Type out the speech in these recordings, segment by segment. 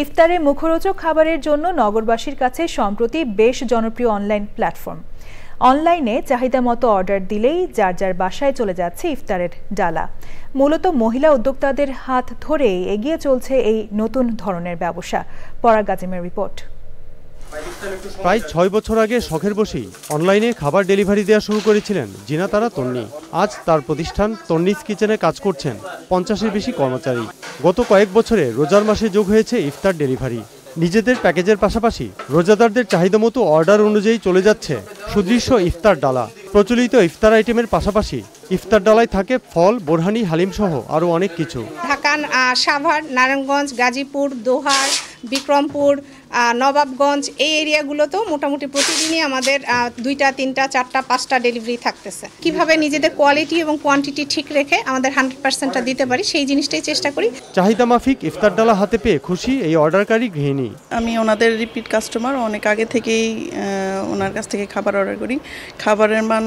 ইফতারে মুখরোচক খাবারের জন্য নগরবাসীর কাছে সম্প্রতি বেশ জনপ্রিয় অনলাইন প্ল্যাটফর্ম। অনলাইনে চাহিদা মতো অর্ডার দিলেই যার যার বাসায় চলে যাচ্ছে ইফতারের ডালা। মূলত মহিলা উদ্যোক্তাদের হাত ধরেই এগিয়ে চলছে এই নতুন ধরনের ব্যবসা। পরাগ আজিমের রিপোর্ট। প্রায় ৬ বছর আগে শখের বসেই অনলাইনে খাবার ডেলিভারি দেওয়া শুরু করেছিলেন জিনাতারা তন্নি। আজ তার প্রতিষ্ঠান তন্নিস কিচেনে কাজ করছেন ৫০-এর বেশি কর্মচারী। গত কয়েক বছরে রোজার মাসে যোগ হয়েছে ইফতার ডেলিভারি। নিজেদের প্যাকেজের পাশাপাশি রোজাদারদের চাহিদা মতো অর্ডার অনুযায়ী চলে যাচ্ছে সুদৃশ্য ইফতার ডালা। প্রচলিত ইফতার আইটেমের পাশাপাশি ইফতার ডালায় থাকে ফল, বোরহানি, হালিম সহ আরও অনেক কিছু। ঢাকা, সাভার, নারায়ণগঞ্জ, গাজীপুর, দোহার, বিক্রমপুর, নবাবগঞ্জ এই এরিয়াগুলোতেও মোটামুটি প্রতিদিনই আমাদের 2টা, 3টা, 4টা, 5টা ডেলিভারি থাকতেছে। কিভাবে নিজেদের কোয়ালিটি এবং কোয়ান্টিটি ঠিক রেখে আমাদের 100%টা দিতে পারি সেই জিনিসটাই চেষ্টা করি। চাহিদা মাফিক ইফতার ডালা হাতে পেয়ে খুশি এই অর্ডারকারী গৃহিণী। আমি ওনাদের রিপিট কাস্টমার, অনেক আগে থেকেই ওনার কাছ থেকে খাবার অর্ডার করি। খাবারের মান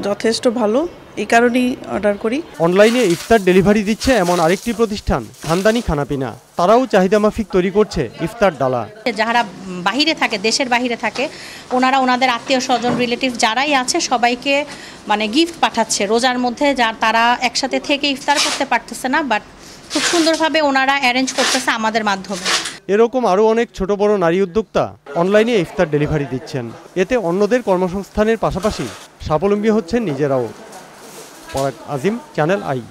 যথেষ্ট ভালো, এই কারণেই অর্ডার করি। অনলাইনে ইফতার ডেলিভারি দিচ্ছে এমন আরেকটি প্রতিষ্ঠান খানদানি খানাপিনা। তারাও চাহিদা মাফিক তৈরি করছে ইফতার ডালা। যারা বাহিরে থাকে, দেশের বাহিরে থাকে, ওনারা ওনাদের আত্মীয় স্বজন, রিলেটিভ যারাই আছে সবাইকে গিফট পাঠাচ্ছে রোজার মধ্যে। তারা একসাথে থেকে ইফতার করতে পারতেছে না, বাট খুব সুন্দরভাবে ওনারা অ্যারেঞ্জ করতেছে আমাদের মাধ্যমে। এরকম আরও অনেক ছোট বড় নারী উদ্যোক্তা অনলাইনে ইফতার ডেলিভারি দিচ্ছেন। এতে অন্যদের কর্মসংস্থানের পাশাপাশি স্বাবলম্বী হচ্ছেন নিজেরাও। পরাগ আজিম, চ্যানেল আই।